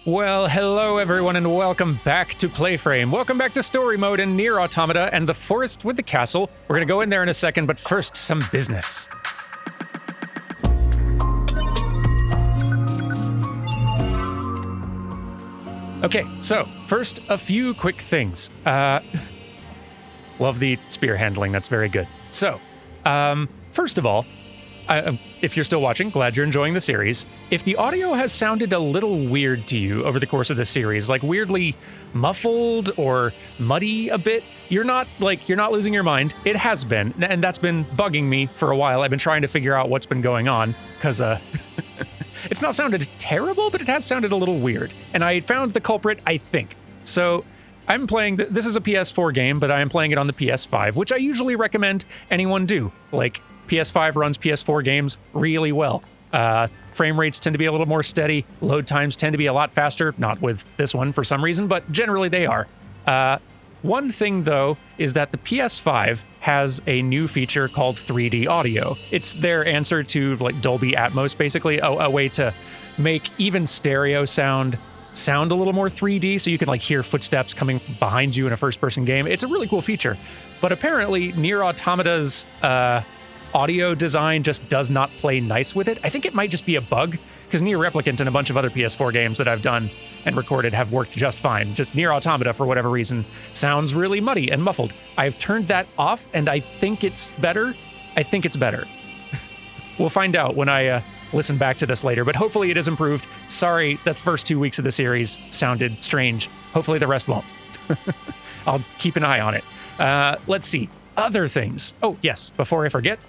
Well, hello everyone and welcome back to PlayFrame. Welcome back to Story Mode in NieR Automata and the Forest with the Castle. We're gonna go in there in a second, but first, some business. Okay, so, first, a few quick things. Love the spear handling, that's very good. So, first of all, if you're still watching, glad you're enjoying the series. If the audio has sounded a little weird to you over the course of the series, like weirdly muffled or muddy a bit, you're not losing your mind. It has been, and that's been bugging me for a while. I've been trying to figure out what's been going on, because it's not sounded terrible, but it has sounded a little weird. And I found the culprit, I think. So I'm playing, this is a PS4 game, but I am playing it on the PS5, which I usually recommend anyone do. Like, PS5 runs PS4 games really well. Frame rates tend to be a little more steady. Load times tend to be a lot faster. Not with this one for some reason, but generally they are. One thing, though, is that the PS5 has a new feature called 3D audio. It's their answer to like Dolby Atmos, basically, a way to make even stereo sound a little more 3D, so you can like hear footsteps coming behind you in a first-person game. It's a really cool feature. But apparently, NieR Automata's audio design just does not play nice with it. I think it might just be a bug, because NieR Replicant and a bunch of other PS4 games that I've done and recorded have worked just fine. Just NieR Automata, for whatever reason, sounds really muddy and muffled. I've turned that off, and I think it's better. We'll find out when I listen back to this later, but hopefully it is improved. Sorry that the first 2 weeks of the series sounded strange. Hopefully the rest won't. I'll keep an eye on it. Let's see. Other things. Oh, yes, before I forget,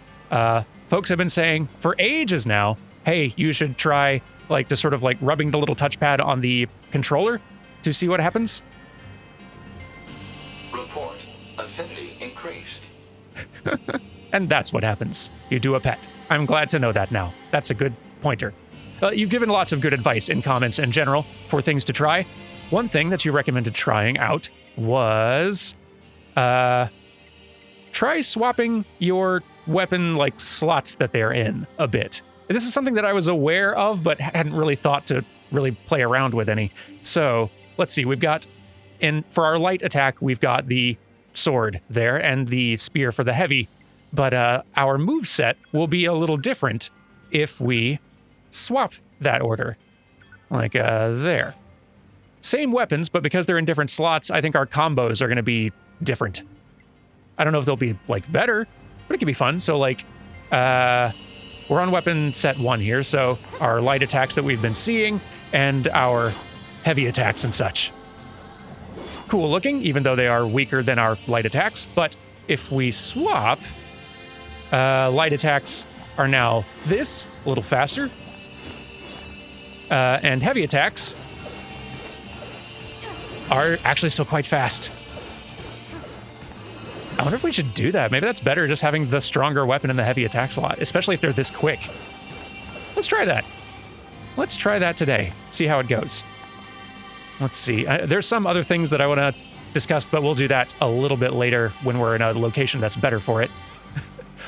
folks have been saying for ages now, hey, you should try like just sort of like rubbing the little touchpad on the controller to see what happens. Report. Affinity increased. And that's what happens. You do a pet. I'm glad to know that now. That's a good pointer. You've given lots of good advice in comments in general for things to try. One thing that you recommended trying out was try swapping your weapon like slots that they're in a bit. This is something that I was aware of, but hadn't really thought to really play around with any. So let's see, we've got, for our light attack, we've got the sword there and the spear for the heavy, but our moveset will be a little different if we swap that order, like there. Same weapons, but because they're in different slots, I think our combos are going to be different. I don't know if they'll be like better, but it could be fun. So like, we're on weapon set 1 here, so our light attacks that we've been seeing and our heavy attacks and such. Cool looking, even though they are weaker than our light attacks. But if we swap, light attacks are now this, a little faster. And heavy attacks are actually still quite fast. I wonder if we should do that. Maybe that's better, just having the stronger weapon in the heavy attack slot, especially if they're this quick. Let's try that. Let's try that today. See how it goes. Let's see. There's some other things that I want to discuss, but we'll do that a little bit later when we're in a location that's better for it.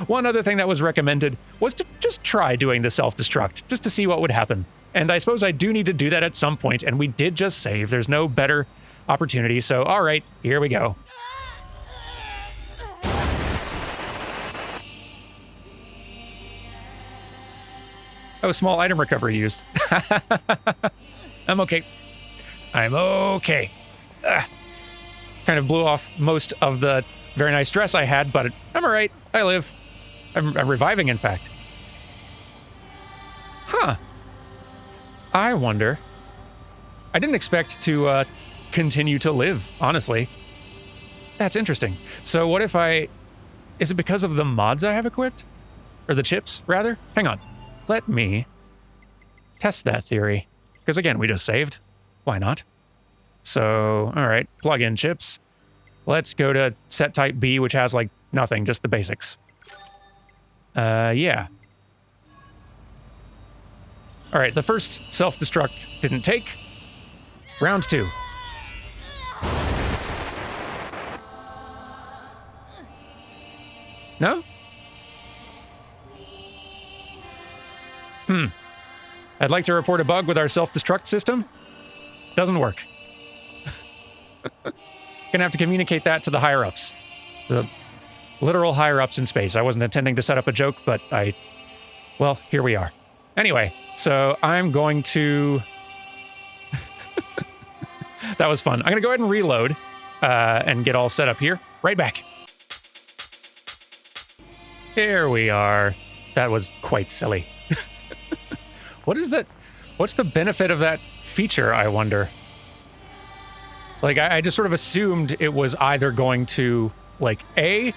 One other thing that was recommended was to just try doing the self-destruct, just to see what would happen. And I suppose I do need to do that at some point, and we did just save. There's no better opportunity, so all right, here we go. Oh, small item recovery used. I'm okay. I'm okay. Kind of blew off most of the very nice dress I had, but I'm all right. I live. I'm reviving, in fact. Huh. I wonder. I didn't expect to continue to live, honestly. That's interesting. So what if is it because of the mods I have equipped? Or the chips, rather? Hang on. Let me test that theory. Because again, we just saved. Why not? So, all right, plug in chips. Let's go to set type B, which has like nothing, just the basics. Yeah. All right, the first self-destruct didn't take. Round 2. No? I'd like to report a bug with our self-destruct system. Doesn't work. Gonna have to communicate that to the higher-ups. The literal higher-ups in space. I wasn't intending to set up a joke, but well, here we are. Anyway, so I'm going to... That was fun. I'm gonna go ahead and reload and get all set up here. Right back. Here we are. That was quite silly. What is that? What's the benefit of that feature, I wonder? Like, I just sort of assumed it was either going to, like, A,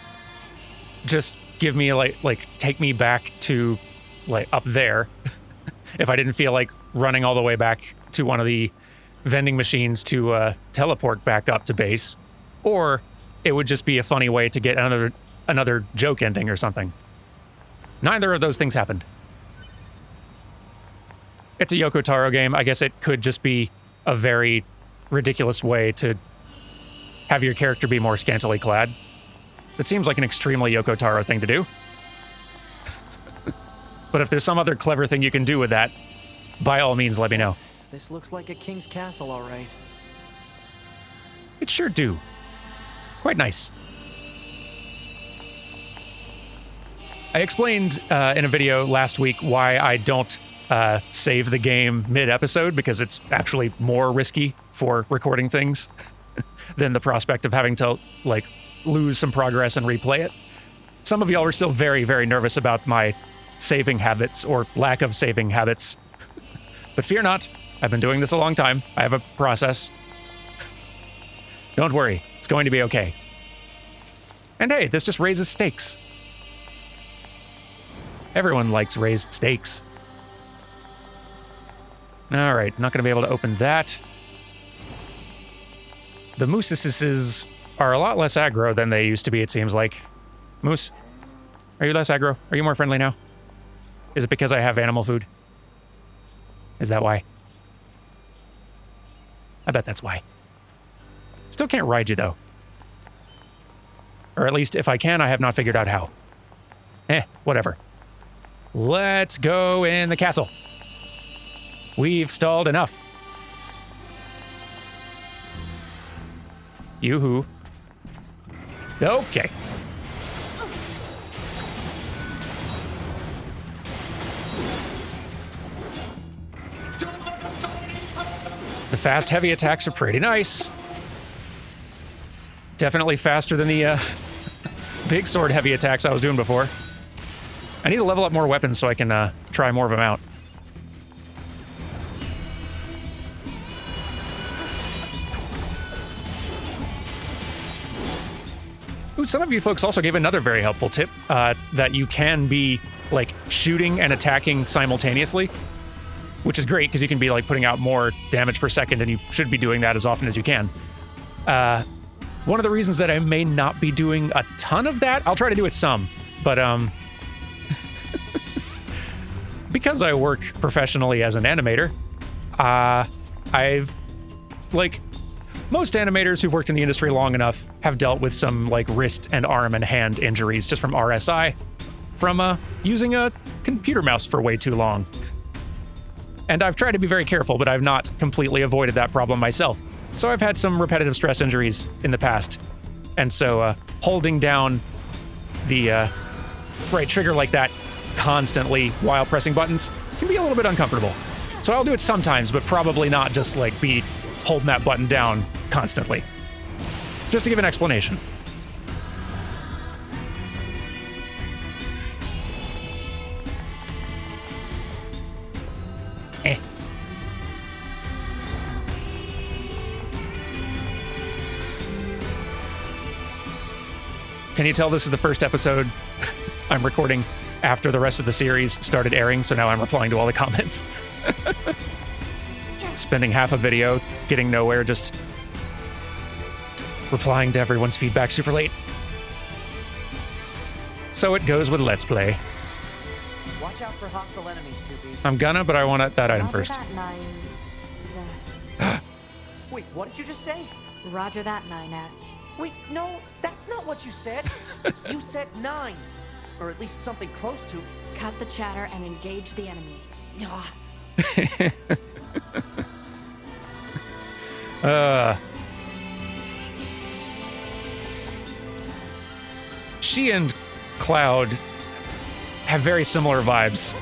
just give me, like take me back to, like, up there, if I didn't feel like running all the way back to one of the vending machines to teleport back up to base, or it would just be a funny way to get another joke ending or something. Neither of those things happened. It's a Yoko Taro game. I guess it could just be a very ridiculous way to have your character be more scantily clad. It seems like an extremely Yoko Taro thing to do. But if there's some other clever thing you can do with that, by all means, let me know. This looks like a king's castle, all right. It sure do. Quite nice. I explained in a video last week why I don't save the game mid-episode, because it's actually more risky for recording things than the prospect of having to, like, lose some progress and replay it. Some of y'all are still very, very nervous about my saving habits, or lack of saving habits. But fear not, I've been doing this a long time. I have a process. Don't worry, it's going to be okay. And hey, this just raises stakes. Everyone likes raised stakes. All right, not going to be able to open that. The mooses are a lot less aggro than they used to be, it seems like. Moose, are you less aggro? Are you more friendly now? Is it because I have animal food? Is that why? I bet that's why. Still can't ride you, though. Or at least, if I can, I have not figured out how. Whatever. Let's go in the castle. We've stalled enough. Yoo-hoo. Okay. The fast heavy attacks are pretty nice. Definitely faster than the big sword heavy attacks I was doing before. I need to level up more weapons so I can try more of them out. Ooh, some of you folks also gave another very helpful tip, that you can be, like, shooting and attacking simultaneously, which is great because you can be, like, putting out more damage per second, and you should be doing that as often as you can. One of the reasons that I may not be doing a ton of that, I'll try to do it some, but because I work professionally as an animator, I've, like, most animators who've worked in the industry long enough have dealt with some, like, wrist and arm and hand injuries just from RSI, from using a computer mouse for way too long. And I've tried to be very careful, but I've not completely avoided that problem myself. So I've had some repetitive stress injuries in the past. And so holding down the right trigger like that constantly while pressing buttons can be a little bit uncomfortable. So I'll do it sometimes, but probably not just, like, be holding that button down constantly. Just to give an explanation. Can you tell this is the first episode I'm recording after the rest of the series started airing, so now I'm replying to all the comments. Spending half a video getting nowhere, just replying to everyone's feedback super late. So it goes with Let's Play. Watch out for hostile enemies, 2B. I'm gonna, but I want that item first. Roger that, 9Z. Wait, what did you just say? Roger that, 9S. Wait, no, that's not what you said. You said 9s. Or at least something close to. Cut the chatter and engage the enemy. Ah. She and Cloud have very similar vibes.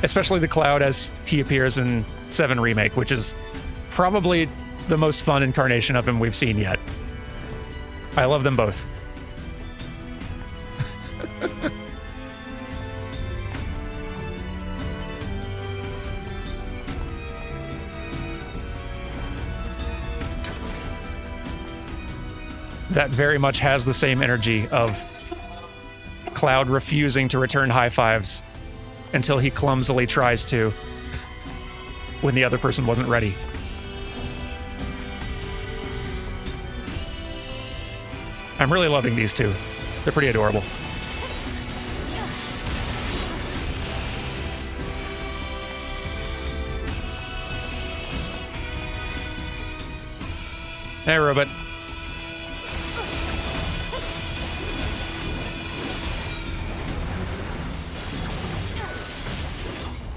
Especially the Cloud as he appears in 7 Remake, which is probably the most fun incarnation of him we've seen yet. I love them both. That very much has the same energy of Cloud refusing to return high fives until he clumsily tries to when the other person wasn't ready. I'm really loving these two. They're pretty adorable. Hey, robot.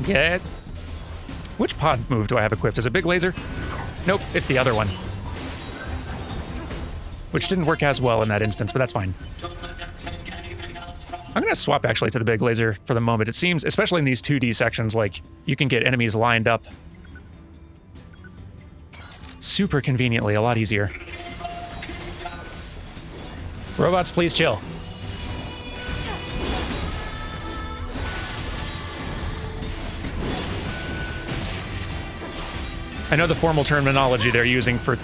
Get. Which pod move do I have equipped? Is it big laser? Nope, it's the other one. Which didn't work as well in that instance, but that's fine. I'm gonna swap actually to the big laser for the moment. It seems, especially in these 2D sections, like you can get enemies lined up super conveniently, a lot easier. Robots, please chill. I know the formal terminology they're using for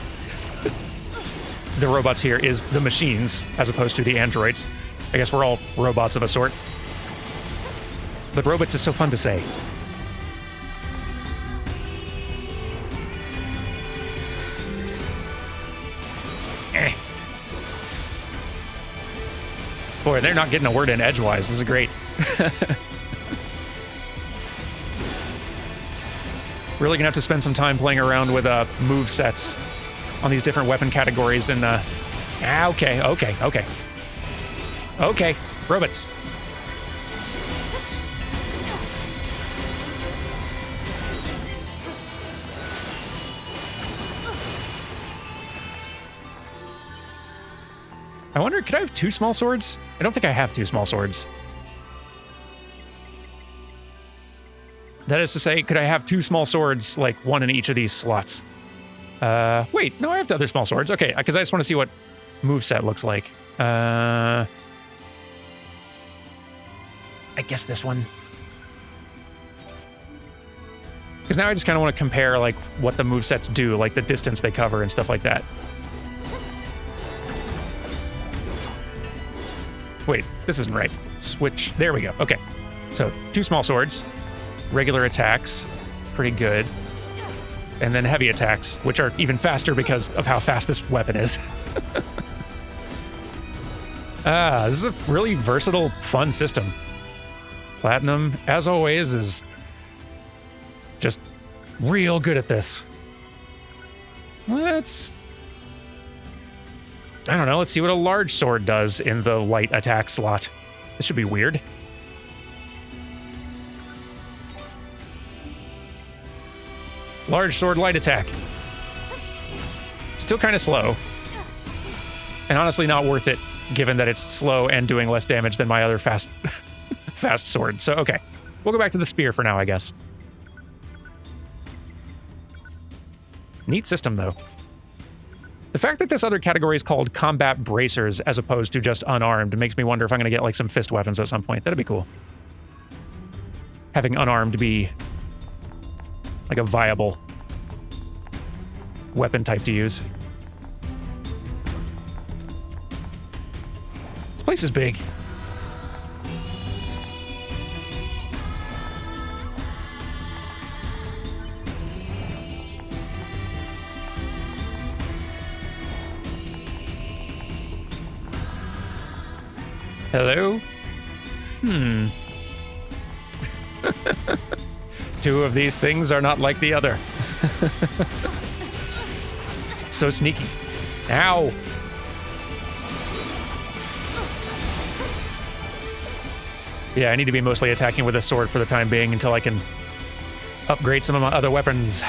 the robots here is the machines, as opposed to the androids. I guess we're all robots of a sort. But robots is so fun to say. Boy, they're not getting a word in edgewise. This is great. Really gonna have to spend some time playing around with move sets on these different weapon categories and okay, robots. I wonder, could I have 2 small swords? I don't think I have 2 small swords. That is to say, could I have 2 small swords, like 1 in each of these slots? Wait, no, I have the other small swords. Okay, because I just want to see what moveset looks like. I guess this one. Because now I just kind of want to compare, like, what the movesets do, like the distance they cover and stuff like that. Wait, this isn't right. Switch. There we go. Okay. So, 2 small swords. Regular attacks. Pretty good. And then heavy attacks, which are even faster because of how fast this weapon is. This is a really versatile, fun system. Platinum, as always, is just real good at this. Let's... I don't know, let's see what a large sword does in the light attack slot. This should be weird. Large sword light attack. Still kind of slow. And honestly not worth it, given that it's slow and doing less damage than my other fast sword. So, okay. We'll go back to the spear for now, I guess. Neat system, though. The fact that this other category is called combat bracers as opposed to just unarmed makes me wonder if I'm going to get, like, some fist weapons at some point. That'd be cool. Having unarmed be like a viable weapon type to use. This place is big. Hello? Two of these things are not like the other. So sneaky. Ow! Yeah, I need to be mostly attacking with a sword for the time being until I can upgrade some of my other weapons.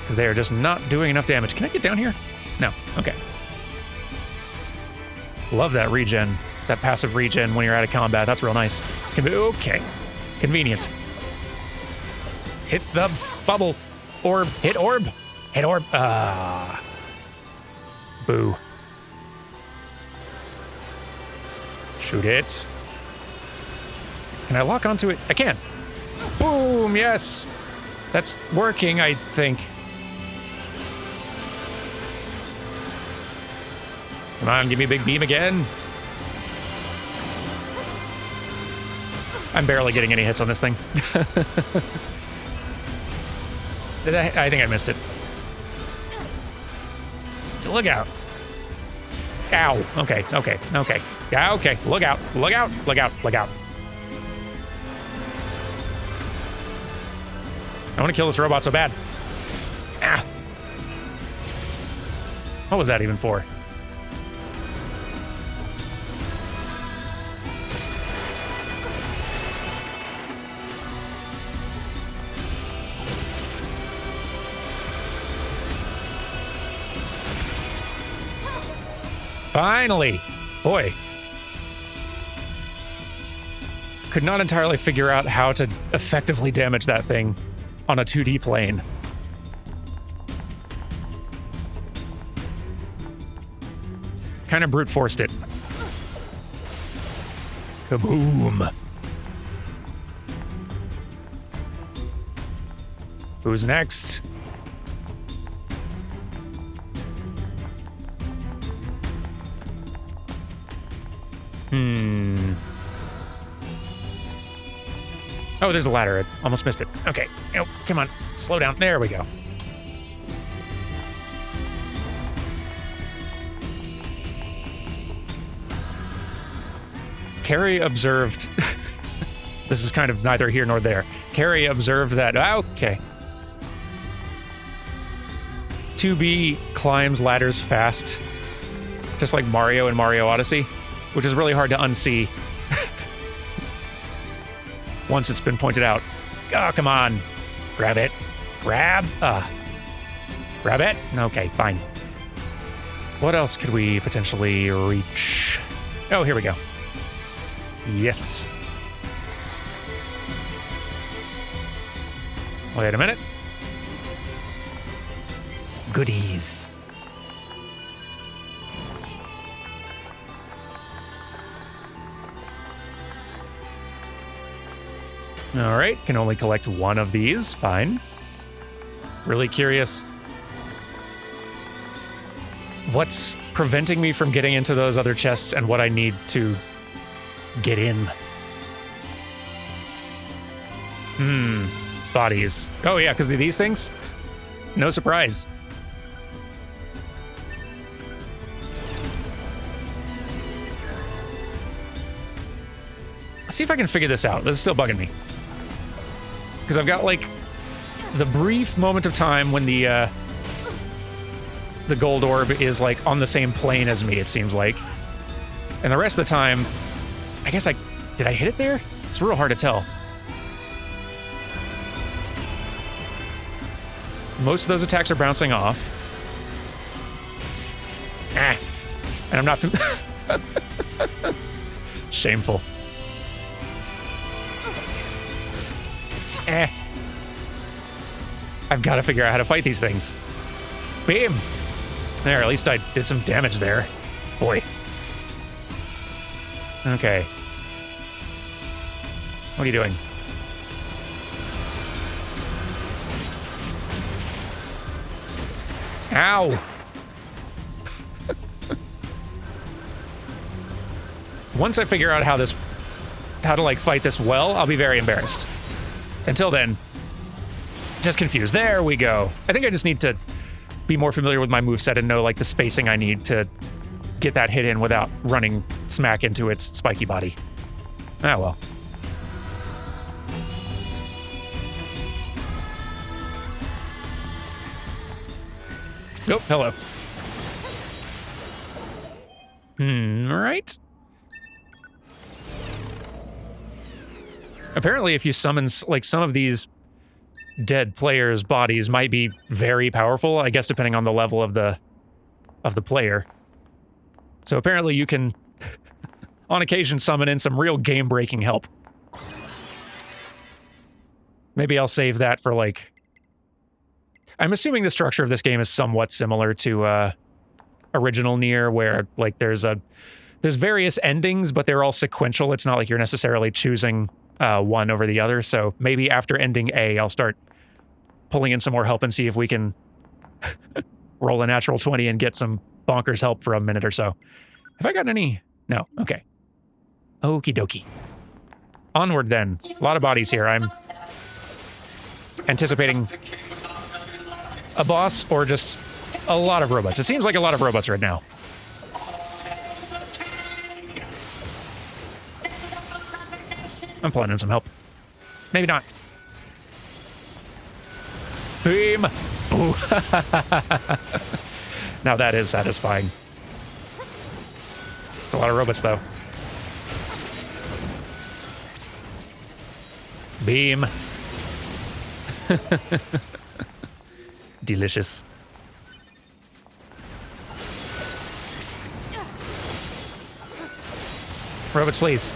Because they are just not doing enough damage. Can I get down here? No. Okay. Love that regen. That passive regen when you're out of combat. That's real nice. Okay. Convenient. Hit the bubble. Orb. Hit orb. Hit orb. Boo. Shoot it. Can I lock onto it? I can. Boom, yes. That's working, I think. Come on, give me a big beam again. I'm barely getting any hits on this thing. I think I missed it. Look out. Ow. Okay, okay, okay. Yeah, okay. Look out. Look out. Look out. Look out. I want to kill this robot so bad. Ah. What was that even for? Finally! Boy. Could not entirely figure out how to effectively damage that thing on a 2D plane. Kind of brute forced it. Kaboom! Who's next? Oh, there's a ladder. I almost missed it. Okay. Oh, come on. Slow down. There we go. Carrie observed... This is kind of neither here nor there. Carrie observed that... Okay. 2B climbs ladders fast. Just like Mario in Mario Odyssey. Which is really hard to unsee. Once it's been pointed out. Oh, come on. Grab it. Grab. Grab it? Okay, fine. What else could we potentially reach? Oh, here we go. Yes. Wait a minute. Goodies. All right, can only collect one of these. Fine. Really curious. What's preventing me from getting into those other chests and what I need to get in? Bodies. Oh yeah, because of these things? No surprise. Let's see if I can figure this out. This is still bugging me. Because I've got, like, the brief moment of time when the gold orb is, like, on the same plane as me, it seems like. And the rest of the time, I guess did I hit it there? It's real hard to tell. Most of those attacks are bouncing off. Ah. And I'm not... Shameful. I've got to figure out how to fight these things. Beam! There, at least I did some damage there. Boy. Okay. What are you doing? Ow! Once I figure out how to like fight this well, I'll be very embarrassed. Until then, just confused. There we go. I think I just need to be more familiar with my moveset and know like the spacing I need to get that hit in without running smack into its spiky body. Ah well. Oh, hello. All right. Apparently, if you summon, like, some of these dead players' bodies might be very powerful, I guess, depending on the level of the player. So apparently you can, on occasion, summon in some real game-breaking help. Maybe I'll save that for, like... I'm assuming the structure of this game is somewhat similar to original NieR, where, like, there's various endings, but they're all sequential. It's not like you're necessarily choosing one over the other. So maybe after ending A, I'll start pulling in some more help and see if we can roll a natural 20 and get some bonkers help for a minute or so. Have I gotten any? No. Okay. Okie dokie. Onward then. A lot of bodies here. I'm anticipating a boss or just a lot of robots. It seems like a lot of robots right now. I'm pulling in some help. Maybe not. Beam! Ooh. Now that is satisfying. It's a lot of robots, though. Beam. Delicious. Robots, please.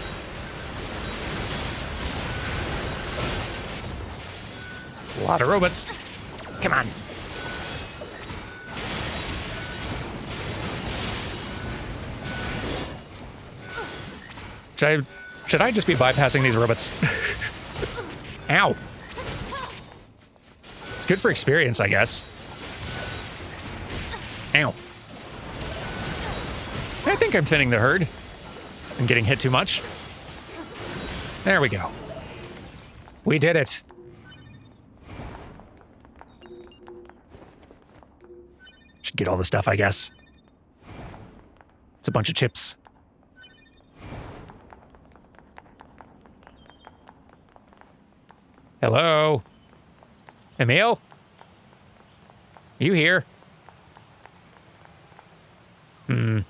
A lot of robots. Come on. Should I just be bypassing these robots? Ow. It's good for experience, I guess. Ow. I think I'm thinning the herd. I'm getting hit too much. There we go. We did it. Should get all the stuff, I guess. It's a bunch of chips. Hello? Emil? You here? Hmm.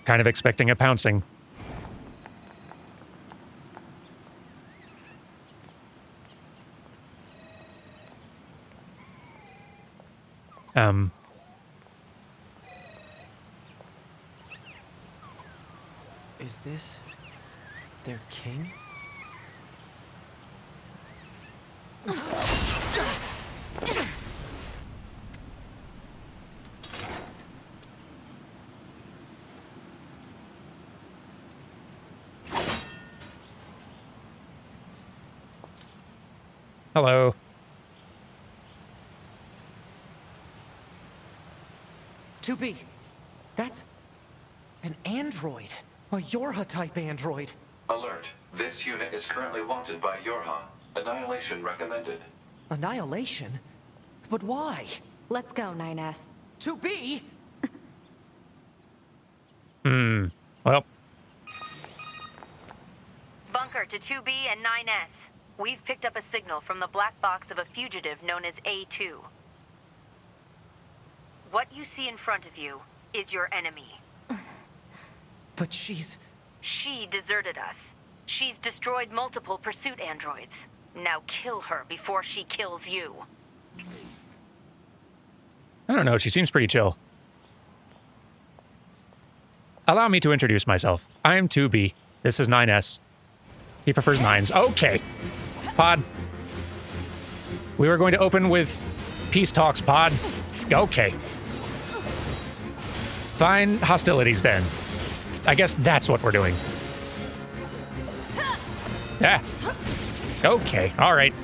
Kind of expecting a pouncing. Is this their king? Hello. To be. That's an android. A Yorha-type android. Alert. This unit is currently wanted by Yorha. Annihilation recommended. Annihilation? But why? Let's go, 9S. To be? Well. Bunker to 2B and 9S. We've picked up a signal from the black box of a fugitive known as A2. What you see in front of you is your enemy. But she's... She deserted us. She's destroyed multiple pursuit androids. Now kill her before she kills you. I don't know, she seems pretty chill. Allow me to introduce myself. I'm 2B. This is 9S. He prefers 9s. Okay. Pod. We were going to open with peace talks, Pod. Okay. Fine hostilities, then. I guess that's what we're doing. Yeah. Okay, all right.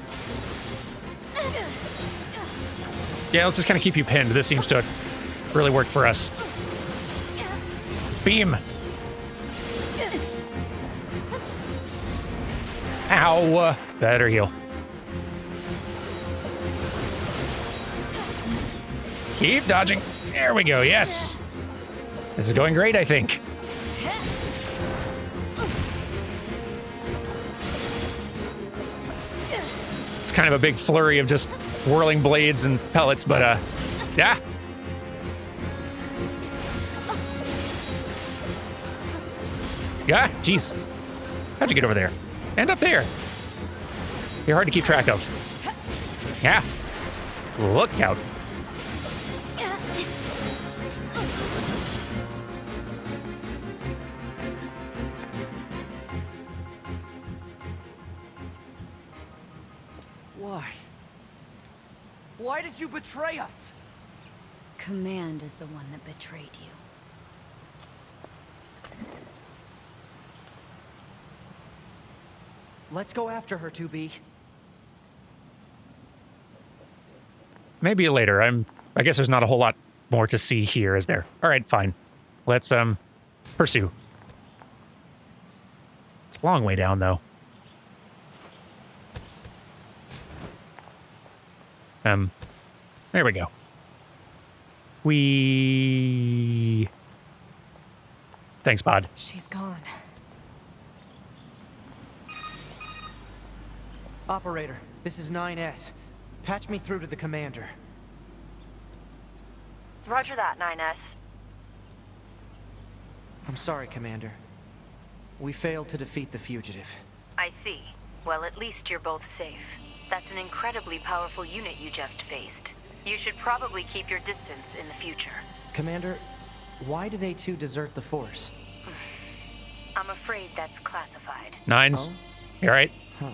Yeah, let's just kind of keep you pinned. This seems to really work for us. Beam. Ow. Better heal. Keep dodging. There we go, yes. This is going great, I think. It's kind of a big flurry of just whirling blades and pellets, but yeah. Yeah, jeez. How'd you get over there? And up there. You're hard to keep track of. Yeah. Look out. Why? Why did you betray us? Command is the one that betrayed you. Let's go after her, 2B. Maybe later. I guess there's not a whole lot more to see here, is there? All right, fine. Let's pursue. It's a long way down though. There we go. Thanks, Pod. She's gone. Operator, this is 9S. Patch me through to the commander. Roger that, 9S. I'm sorry, Commander. We failed to defeat the fugitive. I see. Well, at least you're both safe. That's an incredibly powerful unit you just faced. You should probably keep your distance in the future. Commander, why did A2 desert the Force? I'm afraid that's classified. Nines. Oh? You all right? Huh.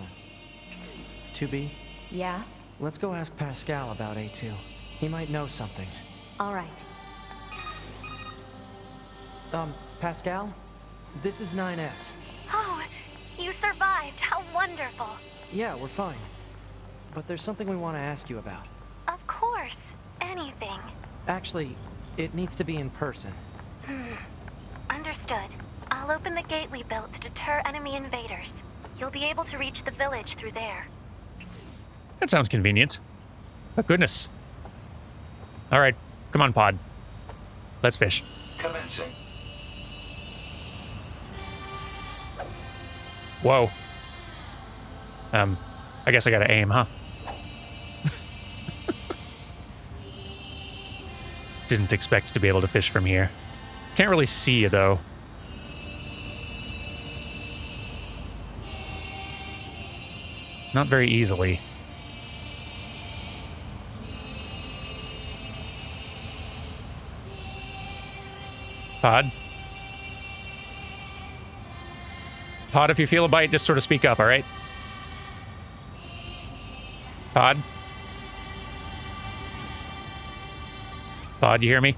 2B, Yeah? let's go ask Pascal about A2. He might know something. All right. Pascal? This is 9S. Oh, you survived. How wonderful. Yeah, we're fine. But there's something we want to ask you about. Of course. Anything. Actually, it needs to be in person. Understood. I'll open the gate we built to deter enemy invaders. You'll be able to reach the village through there. That sounds convenient. But goodness. All right, come on, Pod. Let's fish. Commencing. Whoa. I guess I gotta aim, huh? Didn't expect to be able to fish from here. Can't really see you, though. Not very easily. Pod? Pod, if you feel a bite, just sort of speak up, all right? Pod? Pod, you hear me?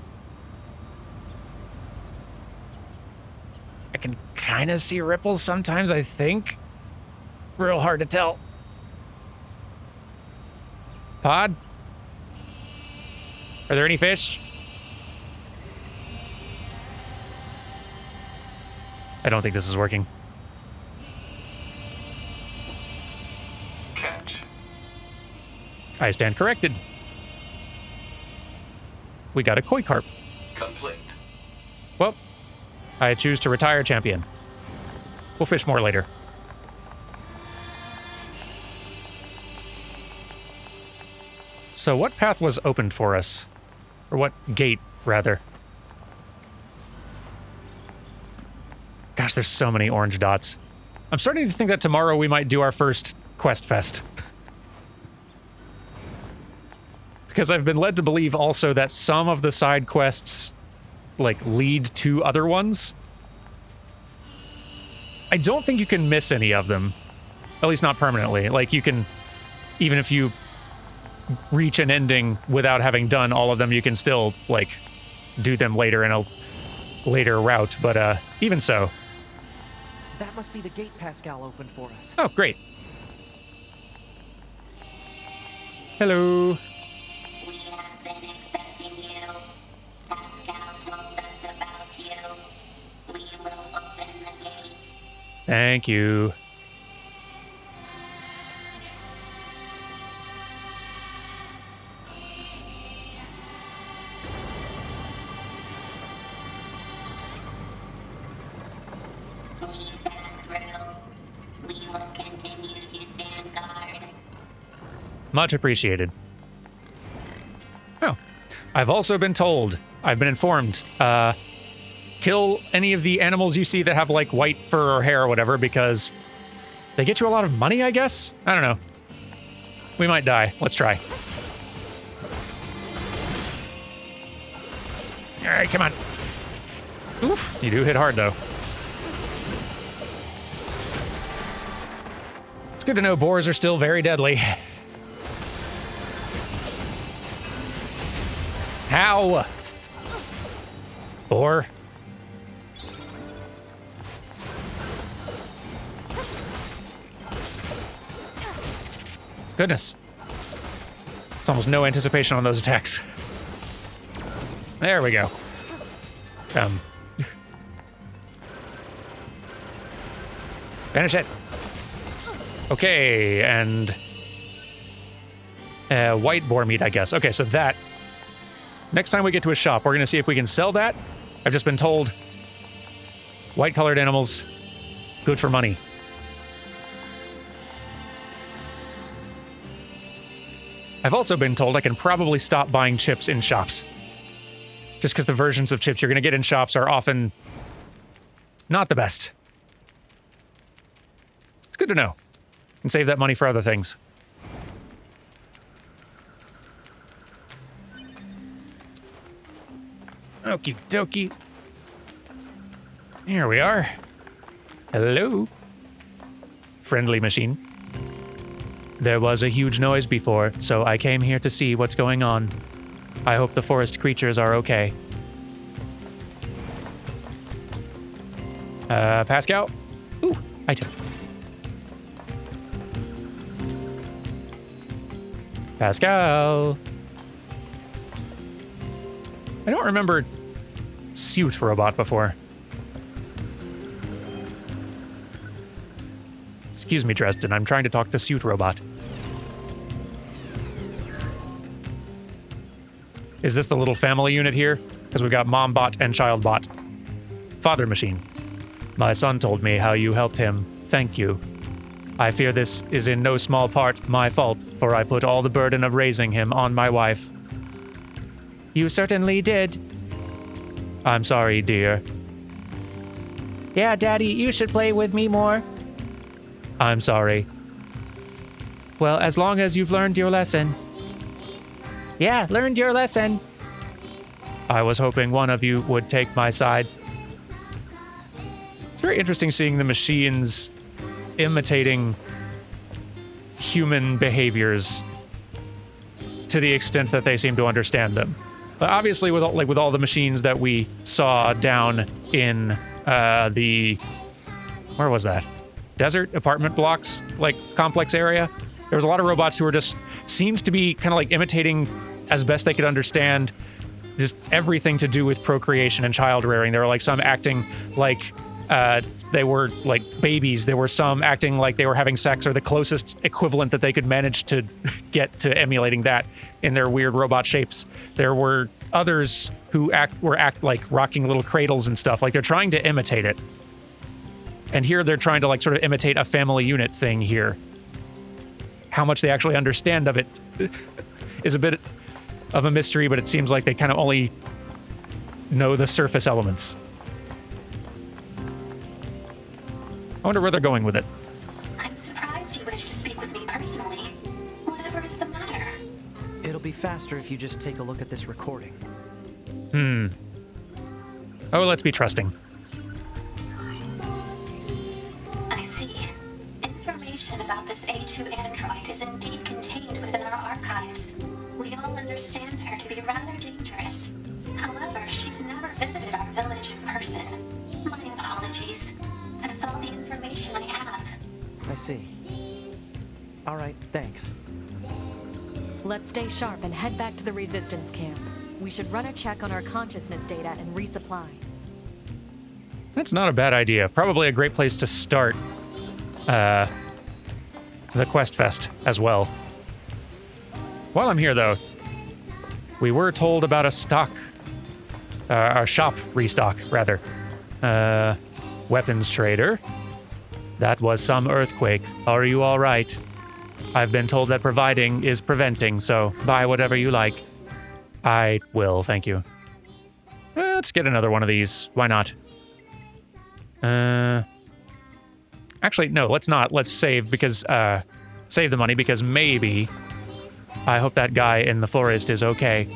I can kind of see ripples sometimes, I think. Real hard to tell. Pod? Are there any fish? I don't think this is working. Catch. I stand corrected. We got a koi carp. Complete. Well, I choose to retire champion. We'll fish more later. So what path was opened for us? Or what gate, rather? Gosh, there's so many orange dots. I'm starting to think that tomorrow we might do our first quest fest. Because I've been led to believe also that some of the side quests, like, lead to other ones. I don't think you can miss any of them. At least not permanently. Like, you can, even if you reach an ending without having done all of them, you can still, like, do them later in a later route. But even so. That must be the gate Pascal opened for us. Oh, great. Hello. We have been expecting you. Pascal told us about you. We will open the gate. Thank you. Please pass through. We will continue to stand guard. Much appreciated. I've also been told, I've been informed, kill any of the animals you see that have like white fur or hair or whatever because they get you a lot of money, I guess? I don't know. We might die. Let's try. All right, come on. Oof, you do hit hard though. It's good to know boars are still very deadly. Ow! Boar. Goodness. There's almost no anticipation on those attacks. There we go. Finish it. Okay, and white boar meat, I guess. Okay, so that. Next time we get to a shop, we're gonna see if we can sell that. I've just been told white-colored animals, good for money. I've also been told I can probably stop buying chips in shops. Just because the versions of chips you're gonna get in shops are often not the best. It's good to know. And save that money for other things. Okie dokie. Here we are. Hello. Friendly machine. There was a huge noise before, so I came here to see what's going on. I hope the forest creatures are okay. Pascal? Ooh, item. Pascal. I don't remember suit robot before. Excuse me, Dresden. I'm trying to talk to suit robot. Is this the little family unit here? Because we've got mom bot and child bot. Father machine. My son told me how you helped him. Thank you. I fear this is in no small part my fault, for I put all the burden of raising him on my wife. You certainly did. I'm sorry, dear. Yeah, Daddy, you should play with me more. I'm sorry. Well, as long as you've learned your lesson. Yeah, learned your lesson. I was hoping one of you would take my side. It's very interesting seeing the machines imitating human behaviors to the extent that they seem to understand them. But obviously, with all the machines that we saw down in the where was that? Desert apartment blocks, like complex area. There was a lot of robots who were just seems to be kind of like imitating as best they could understand just everything to do with procreation and child rearing. There were like some acting like they were like babies. There were some acting like they were having sex or the closest equivalent that they could manage to get to emulating that in their weird robot shapes. There were others who were like rocking little cradles and stuff. Like they're trying to imitate it. And here they're trying to like sort of imitate a family unit thing here. How much they actually understand of it is a bit of a mystery, but it seems like they kind of only know the surface elements. I wonder where they're going with it. I'm surprised you wish to speak with me personally. Whatever is the matter? It'll be faster if you just take a look at this recording. Oh, let's be trusting. I see. Information about this A2 android is indeed contained within our archives. We all understand her to be rather dangerous. However, she's never visited our village in person. My apologies. That's all the information I have. I see. All right, thanks. Let's stay sharp and head back to the resistance camp. We should run a check on our consciousness data and resupply. That's not a bad idea. Probably a great place to start the Quest Fest as well. While I'm here, though, we were told about a shop restock, rather. Weapons trader. That was some earthquake. Are you all right? I've been told that providing is preventing, so buy whatever you like. I will, thank you. Let's get another one of these. Why not? Actually, no, let's not. Let's save because, save the money because maybe I hope that guy in the forest is okay.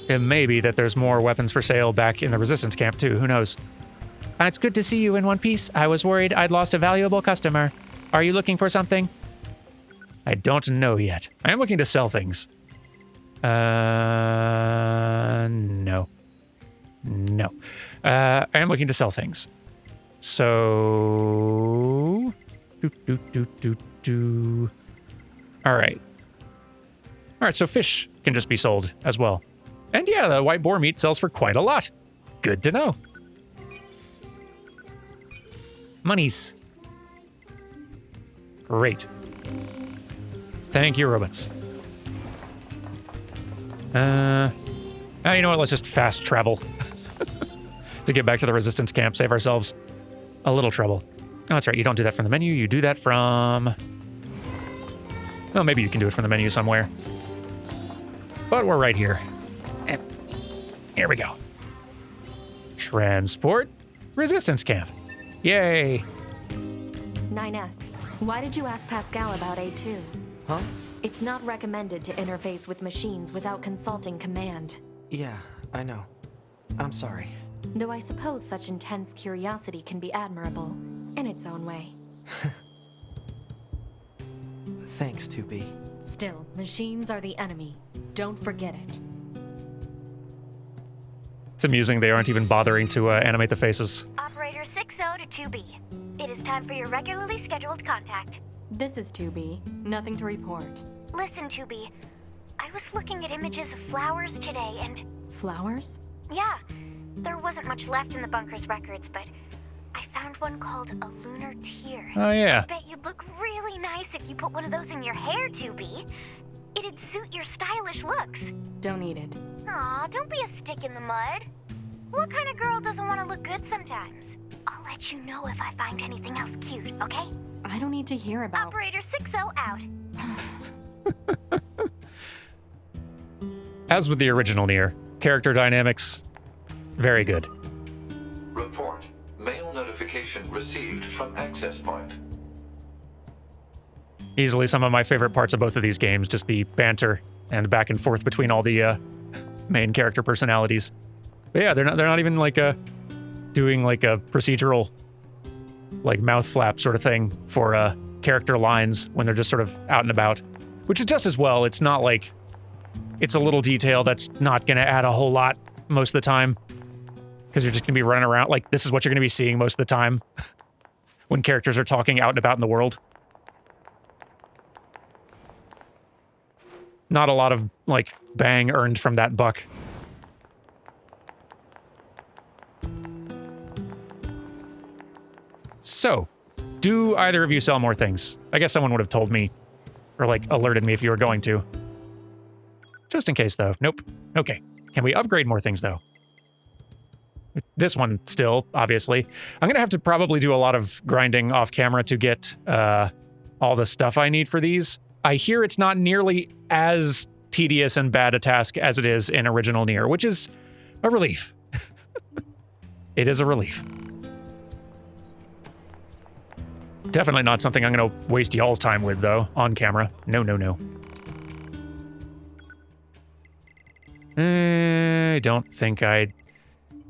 It may be that there's more weapons for sale back in the resistance camp too, who knows? It's good to see you in one piece. I was worried I'd lost a valuable customer. Are you looking for something? I don't know yet. I am looking to sell things. No. No. I am looking to sell things. So... Alright. Alright, so fish can just be sold as well. And yeah, the white boar meat sells for quite a lot. Good to know. Monies. Great. Thank you, robots. You know what? Let's just fast travel to get back to the resistance camp, save ourselves a little trouble. Oh, that's right. You don't do that from the menu. You do that from... Well, maybe you can do it from the menu somewhere. But we're right here. And here we go. Transport resistance camp. Yay. 9S, why did you ask Pascal about A2? Huh? It's not recommended to interface with machines without consulting command. Yeah, I know. I'm sorry. Though I suppose such intense curiosity can be admirable, in its own way. Thanks, 2B. Still, machines are the enemy. Don't forget it. It's amusing they aren't even bothering to animate the faces. Operator 60 to 2B. It is time for your regularly scheduled contact. This is 2B. Nothing to report. Listen, 2B. I was looking at images of flowers today and... Flowers? Yeah, there wasn't much left in the bunker's records, but I found one called a lunar tear. Oh, yeah. I bet you'd look really nice if you put one of those in your hair, 2B. It'd suit your stylish looks. Don't need it. Aw, don't be a stick in the mud. What kind of girl doesn't want to look good sometimes? I'll let you know if I find anything else cute, okay? I don't need to hear about... Operator 60 out. As with the original NieR, character dynamics, very good. Report. Mail notification received from access point. Easily some of my favorite parts of both of these games, just the banter and back and forth between all the main character personalities. But yeah, they're not even like doing like a procedural like mouth flap sort of thing for character lines when they're just sort of out and about, which is just as well. It's not like it's a little detail that's not going to add a whole lot most of the time because you're just going to be running around. Like this is what you're going to be seeing most of the time when characters are talking out and about in the world. Not a lot of like bang earned from that buck. So, do either of you sell more things? I guess someone would have told me, or like alerted me if you were going to. Just in case though. Nope. Okay. Can we upgrade more things though? This one still, obviously. I'm gonna have to probably do a lot of grinding off camera to get all the stuff I need for these. I hear it's not nearly as tedious and bad a task as it is in original NieR, which is a relief. It is a relief. Definitely not something I'm going to waste y'all's time with, though, on camera. No, no, no. I don't think I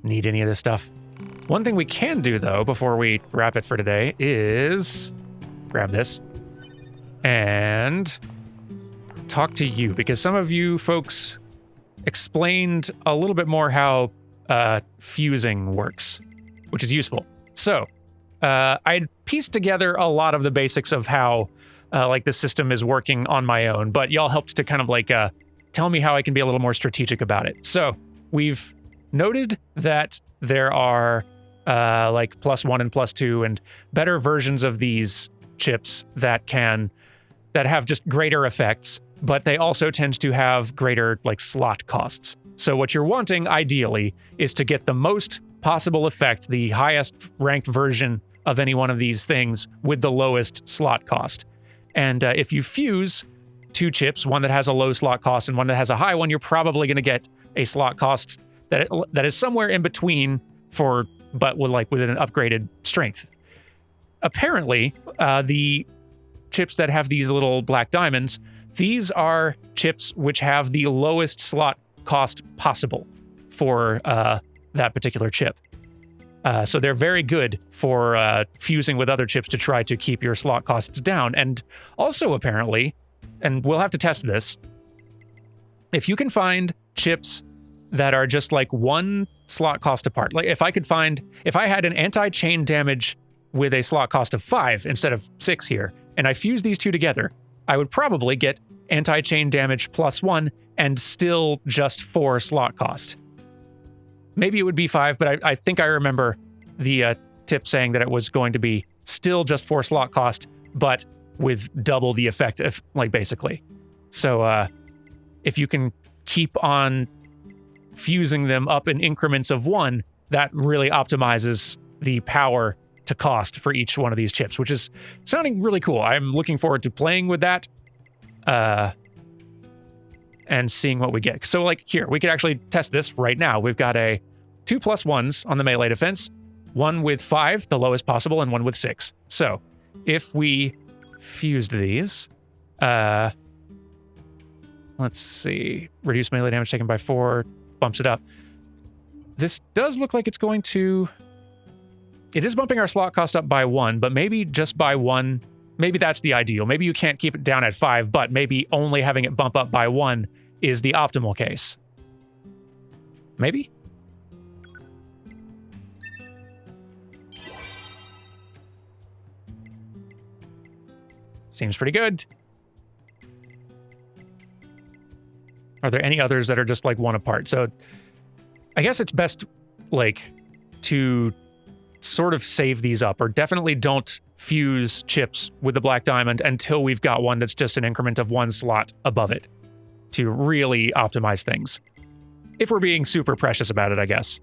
need any of this stuff. One thing we can do, though, before we wrap it for today is grab this and talk to you, because some of you folks explained a little bit more how fusing works, which is useful. So, I pieced together a lot of the basics of how like the system is working on my own, but y'all helped to kind of like tell me how I can be a little more strategic about it. So we've noted that there are like +1 and +2 and better versions of these chips that have just greater effects, but they also tend to have greater like slot costs. So what you're wanting ideally is to get the most possible effect, the highest ranked version of any one of these things with the lowest slot cost. And if you fuse two chips, one that has a low slot cost and one that has a high one, you're probably going to get a slot cost that is somewhere in between but with an upgraded strength. Apparently, the chips that have these little black diamonds, these are chips which have the lowest slot cost possible for that particular chip. So they're very good for fusing with other chips to try to keep your slot costs down. And also apparently, and we'll have to test this, if you can find chips that are just like one slot cost apart, like if I had an anti-chain damage with a slot cost of 5 instead of 6 here, and I fuse these two together, I would probably get anti-chain damage +1 and still just 4 slot cost. Maybe it would be 5, but I think I remember the tip saying that it was going to be still just 4 slot cost, but with double the effect, basically. So if you can keep on fusing them up in increments of 1, that really optimizes the power to cost for each one of these chips, which is sounding really cool. I'm looking forward to playing with that and seeing what we get. So like here, we could actually test this right now. We've got a 2+1s on the melee defense, one with 5, the lowest possible, and one with 6. So if we fused these, let's see, reduce melee damage taken by 4, bumps it up. This does look like it's going to, it is bumping our slot cost up by 1, but maybe just by 1, maybe that's the ideal. Maybe you can't keep it down at 5, but maybe only having it bump up by 1 is the optimal case. Maybe? Seems pretty good. Are there any others that are just like 1 apart? So I guess it's best to sort of save these up, or definitely don't fuse chips with the black diamond until we've got one that's just an increment of 1 slot above it to really optimize things. If we're being super precious about it, I guess.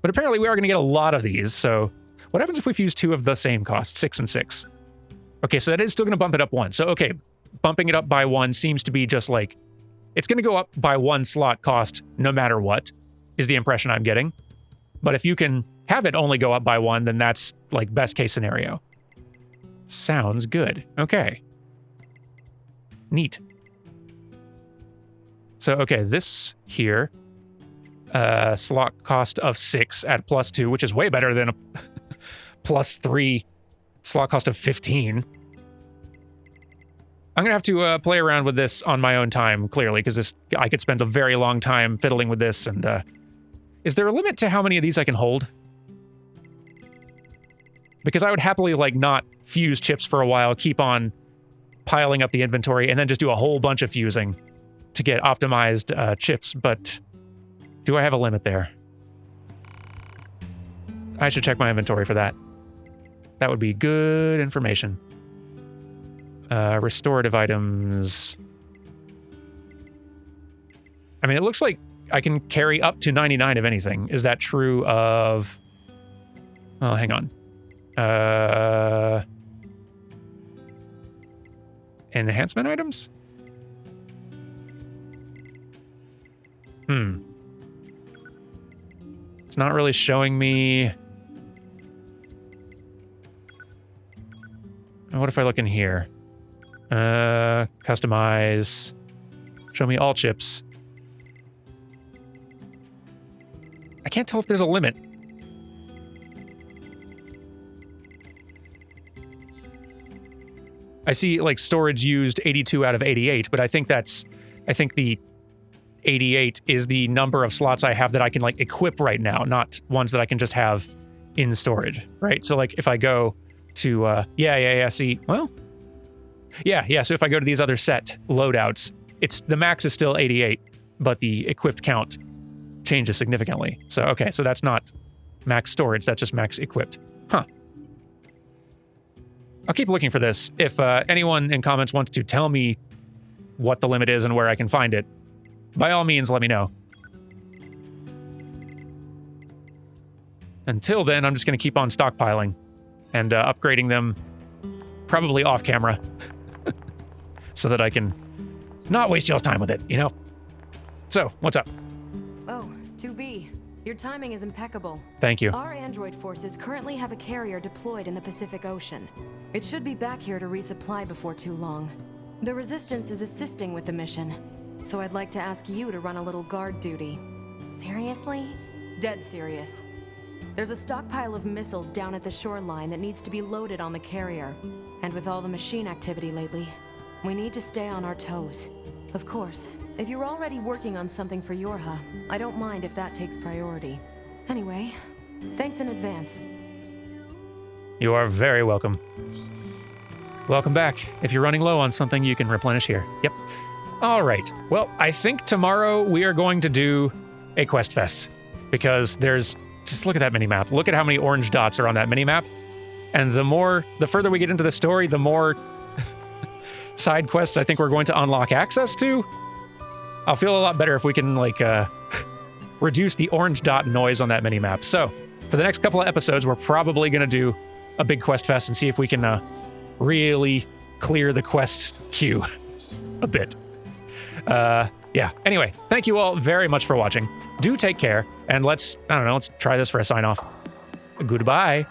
But apparently we are going to get a lot of these, so what happens if we fuse 2 of the same cost, 6 and 6? Okay, so that is still going to bump it up 1. So okay, bumping it up by 1 seems to be just like, it's going to go up by 1 slot cost no matter what, is the impression I'm getting. But if you can have it only go up by 1, then that's like best case scenario. Sounds good. Okay. Neat. So, okay, this here, slot cost of 6 at +2, which is way better than a +3 slot cost of 15. I'm going to have to play around with this on my own time, clearly, because I could spend a very long time fiddling with this. And is there a limit to how many of these I can hold? Because I would happily not fuse chips for a while, keep on piling up the inventory, and then just do a whole bunch of fusing to get optimized chips. But do I have a limit there? I should check my inventory for that. That would be good information. Restorative items. I mean, it looks like I can carry up to 99 of anything. Is that true of... Oh, hang on. Enhancement items? It's not really showing me... What if I look in here? Customize. Show me all chips. I can't tell if there's a limit. I see storage used 82 out of 88, but I think the 88 is the number of slots I have that I can equip right now, not ones that I can just have in storage, right? So if I go to see, well, yeah, so if I go to these other set loadouts, the max is still 88, but the equipped count changes significantly. So okay, so that's not max storage, that's just max equipped. Huh. I'll keep looking for this. If anyone in comments wants to tell me what the limit is and where I can find it, by all means, let me know. Until then, I'm just going to keep on stockpiling and upgrading them, probably off camera, so that I can not waste y'all's time with it, you know? So, what's up? Oh, 2B. Your timing is impeccable. Thank you. Our android forces currently have a carrier deployed in the Pacific Ocean. It should be back here to resupply before too long. The Resistance is assisting with the mission, so I'd like to ask you to run a little guard duty. Seriously? Dead serious. There's a stockpile of missiles down at the shoreline that needs to be loaded on the carrier. And with all the machine activity lately, we need to stay on our toes. Of course, if you're already working on something for Yorha, I don't mind if that takes priority. Anyway, thanks in advance. You are very welcome. Welcome back. If you're running low on something, you can replenish here. Yep. All right. Well, I think tomorrow we are going to do a quest fest because there's, just look at that mini-map. Look at how many orange dots are on that mini-map. And the further we get into the story, the more side quests I think we're going to unlock access to. I'll feel a lot better if we can, like, reduce the orange dot noise on that mini-map. So, for the next couple of episodes, we're probably going to do a big quest fest and see if we can really clear the quest queue a bit. Yeah. Anyway, thank you all very much for watching. Do take care, and let's try this for a sign-off. Goodbye.